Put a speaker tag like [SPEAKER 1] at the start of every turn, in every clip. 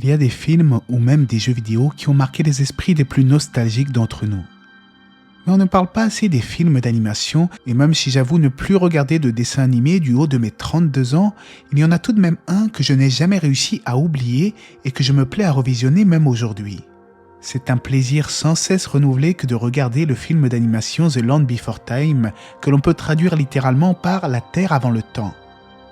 [SPEAKER 1] Il y a des films ou même des jeux vidéo qui ont marqué les esprits des plus nostalgiques d'entre nous. Mais on ne parle pas assez des films d'animation, et même si j'avoue ne plus regarder de dessins animés du haut de mes 32 ans, il y en a tout de même un que je n'ai jamais réussi à oublier et que je me plais à revisionner même aujourd'hui. C'est un plaisir sans cesse renouvelé que de regarder le film d'animation The Land Before Time, que l'on peut traduire littéralement par La Terre avant le temps.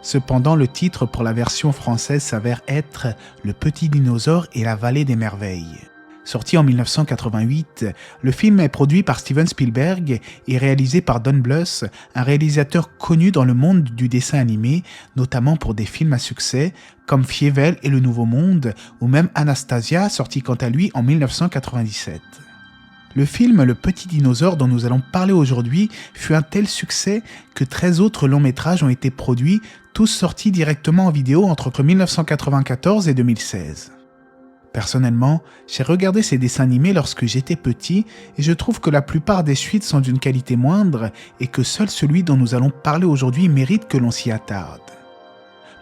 [SPEAKER 1] Cependant, le titre pour la version française s'avère être Le Petit Dinosaure et la Vallée des Merveilles. Sorti en 1988, le film est produit par Steven Spielberg et réalisé par Don Bluth, un réalisateur connu dans le monde du dessin animé, notamment pour des films à succès comme Fievel et le Nouveau Monde, ou même Anastasia, sorti quant à lui en 1997. Le film Le Petit Dinosaure dont nous allons parler aujourd'hui fut un tel succès que 13 autres longs métrages ont été produits, tous sortis directement en vidéo entre 1994 et 2016. Personnellement, j'ai regardé ces dessins animés lorsque j'étais petit et je trouve que la plupart des suites sont d'une qualité moindre et que seul celui dont nous allons parler aujourd'hui mérite que l'on s'y attarde.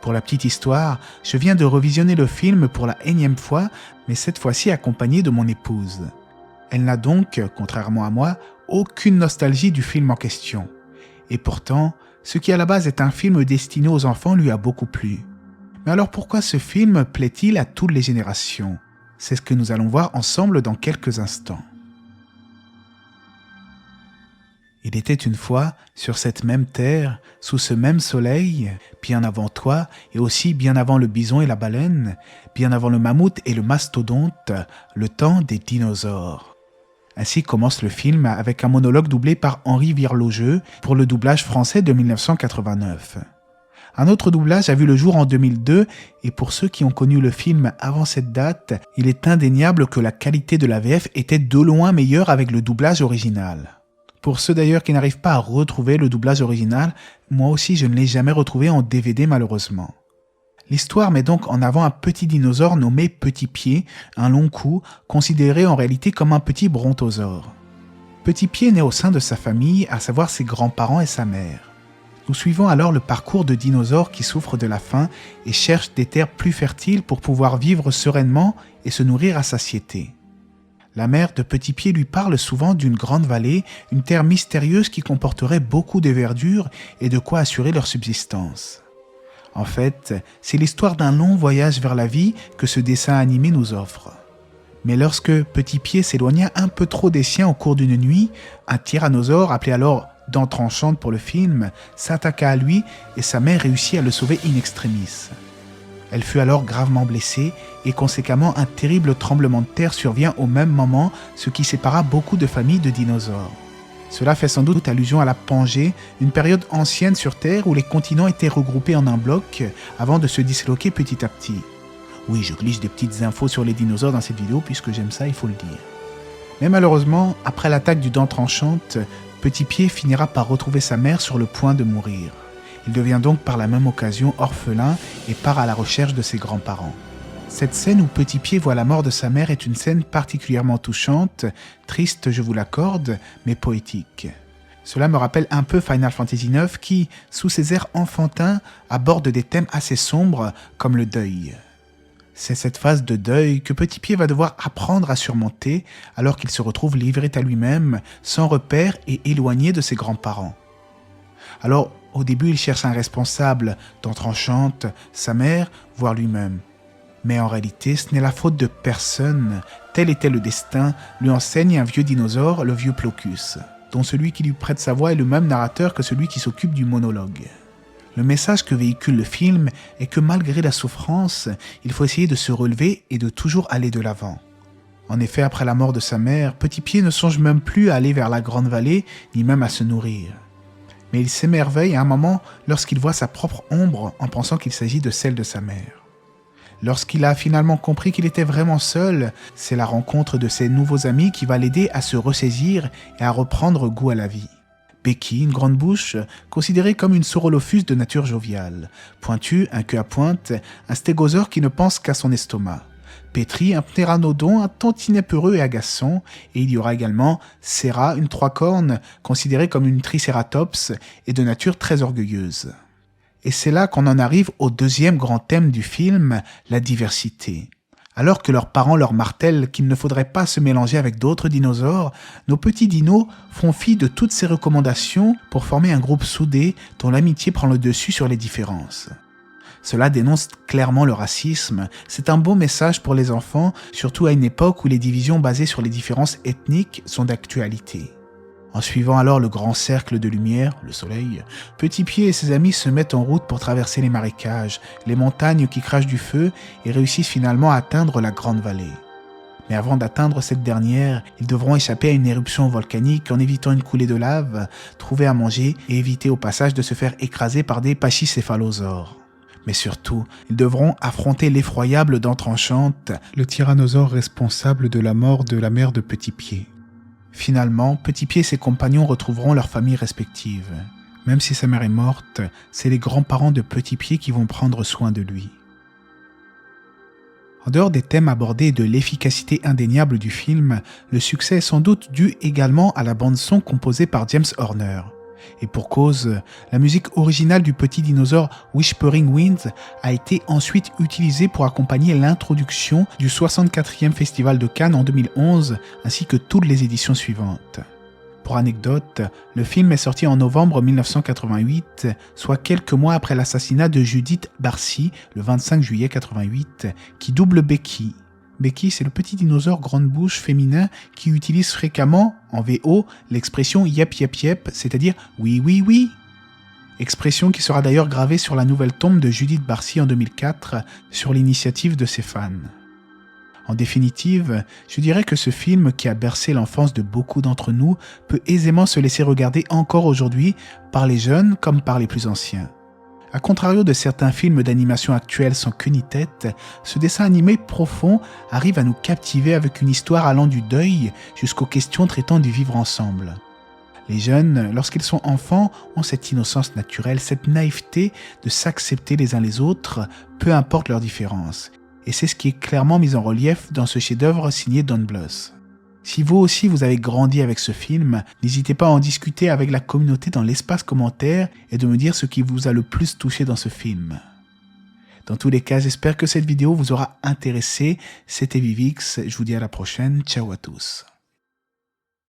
[SPEAKER 1] Pour la petite histoire, je viens de revisionner le film pour la énième fois, mais cette fois-ci accompagnée de mon épouse. Elle n'a donc, contrairement à moi, aucune nostalgie du film en question. Et pourtant, ce qui à la base est un film destiné aux enfants lui a beaucoup plu. Mais alors pourquoi ce film plaît-il à toutes les générations ? C'est ce que nous allons voir ensemble dans quelques instants. Il était une fois, sur cette même terre, sous ce même soleil, bien avant toi et aussi bien avant le bison et la baleine, bien avant le mammouth et le mastodonte, le temps des dinosaures. Ainsi commence le film avec un monologue doublé par Henri Virlogeux pour le doublage français de 1989. Un autre doublage a vu le jour en 2002 et pour ceux qui ont connu le film avant cette date, il est indéniable que la qualité de la VF était de loin meilleure avec le doublage original. Pour ceux d'ailleurs qui n'arrivent pas à retrouver le doublage original, moi aussi je ne l'ai jamais retrouvé en DVD malheureusement. L'histoire met donc en avant un petit dinosaure nommé Petit Pied, un long cou, considéré en réalité comme un petit brontosaure. Petit Pied naît au sein de sa famille, à savoir ses grands-parents et sa mère. Nous suivons alors le parcours de dinosaures qui souffrent de la faim et cherchent des terres plus fertiles pour pouvoir vivre sereinement et se nourrir à satiété. La mère de Petit Pied lui parle souvent d'une grande vallée, une terre mystérieuse qui comporterait beaucoup de verdure et de quoi assurer leur subsistance. En fait, c'est l'histoire d'un long voyage vers la vie que ce dessin animé nous offre. Mais lorsque Petit Pied s'éloigna un peu trop des siens au cours d'une nuit, un tyrannosaure, appelé alors Dents Tranchantes pour le film, s'attaqua à lui et sa mère réussit à le sauver in extremis. Elle fut alors gravement blessée et conséquemment un terrible tremblement de terre survient au même moment, ce qui sépara beaucoup de familles de dinosaures. Cela fait sans doute allusion à la Pangée, une période ancienne sur Terre où les continents étaient regroupés en un bloc avant de se disloquer petit à petit. Oui, je glisse des petites infos sur les dinosaures dans cette vidéo puisque j'aime ça, il faut le dire. Mais malheureusement, après l'attaque du Dent Tranchante, Petit Pied finira par retrouver sa mère sur le point de mourir. Il devient donc par la même occasion orphelin et part à la recherche de ses grands-parents. Cette scène où Petit Pied voit la mort de sa mère est une scène particulièrement touchante, triste je vous l'accorde, mais poétique. Cela me rappelle un peu Final Fantasy IX qui, sous ses airs enfantins, aborde des thèmes assez sombres comme le deuil. C'est cette phase de deuil que Petit Pied va devoir apprendre à surmonter alors qu'il se retrouve livré à lui-même, sans repère et éloigné de ses grands-parents. Alors, au début, il cherche un responsable, Dents Tranchantes, sa mère, voire lui-même. Mais en réalité, ce n'est la faute de personne. Tel était le destin, lui enseigne un vieux dinosaure, le vieux Plocus, dont celui qui lui prête sa voix est le même narrateur que celui qui s'occupe du monologue. Le message que véhicule le film est que malgré la souffrance, il faut essayer de se relever et de toujours aller de l'avant. En effet, après la mort de sa mère, Petit Pied ne songe même plus à aller vers la grande vallée, ni même à se nourrir. Mais il s'émerveille à un moment lorsqu'il voit sa propre ombre en pensant qu'il s'agit de celle de sa mère. Lorsqu'il a finalement compris qu'il était vraiment seul, c'est la rencontre de ses nouveaux amis qui va l'aider à se ressaisir et à reprendre goût à la vie. Becky, une grande bouche, considérée comme une Saurolophus de nature joviale. Pointu, un queue à pointe, un stégosaure qui ne pense qu'à son estomac. Petri, un ptéranodon, un tantinet peureux et agaçant. Et il y aura également Serra, une trois-cornes, considérée comme une tricératops et de nature très orgueilleuse. Et c'est là qu'on en arrive au deuxième grand thème du film, la diversité. Alors que leurs parents leur martèlent qu'il ne faudrait pas se mélanger avec d'autres dinosaures, nos petits dinos font fi de toutes ces recommandations pour former un groupe soudé dont l'amitié prend le dessus sur les différences. Cela dénonce clairement le racisme. C'est un beau message pour les enfants, surtout à une époque où les divisions basées sur les différences ethniques sont d'actualité. En suivant alors le grand cercle de lumière, le soleil, Petit Pied et ses amis se mettent en route pour traverser les marécages, les montagnes qui crachent du feu et réussissent finalement à atteindre la grande vallée. Mais avant d'atteindre cette dernière, ils devront échapper à une éruption volcanique en évitant une coulée de lave, trouver à manger et éviter au passage de se faire écraser par des pachycéphalosaures. Mais surtout, ils devront affronter l'effroyable dent tranchante, le tyrannosaure responsable de la mort de la mère de Petit Pied. Finalement, Petit Pied et ses compagnons retrouveront leurs familles respectives. Même si sa mère est morte, c'est les grands-parents de Petit Pied qui vont prendre soin de lui. En dehors des thèmes abordés et de l'efficacité indéniable du film, le succès est sans doute dû également à la bande-son composée par James Horner. Et pour cause, la musique originale du petit dinosaure Whispering Winds a été ensuite utilisée pour accompagner l'introduction du 64e Festival de Cannes en 2011, ainsi que toutes les éditions suivantes. Pour anecdote, le film est sorti en novembre 1988, soit quelques mois après l'assassinat de Judith Barcy, le 25 juillet 1988, qui double Becky. Becky, c'est le petit dinosaure grande bouche féminin qui utilise fréquemment, en VO, l'expression yep yep yep, c'est-à-dire oui oui oui. Expression qui sera d'ailleurs gravée sur la nouvelle tombe de Judith Barcy en 2004, sur l'initiative de ses fans. En définitive, je dirais que ce film qui a bercé l'enfance de beaucoup d'entre nous peut aisément se laisser regarder encore aujourd'hui par les jeunes comme par les plus anciens. A contrario de certains films d'animation actuels sans queue ni tête, ce dessin animé profond arrive à nous captiver avec une histoire allant du deuil jusqu'aux questions traitant du vivre ensemble. Les jeunes, lorsqu'ils sont enfants, ont cette innocence naturelle, cette naïveté de s'accepter les uns les autres, peu importe leurs différences. Et c'est ce qui est clairement mis en relief dans ce chef-d'œuvre signé Don Bluth. Si vous aussi vous avez grandi avec ce film, n'hésitez pas à en discuter avec la communauté dans l'espace commentaire et de me dire ce qui vous a le plus touché dans ce film. Dans tous les cas, j'espère que cette vidéo vous aura intéressé. C'était Vivix, je vous dis à la prochaine, ciao à tous.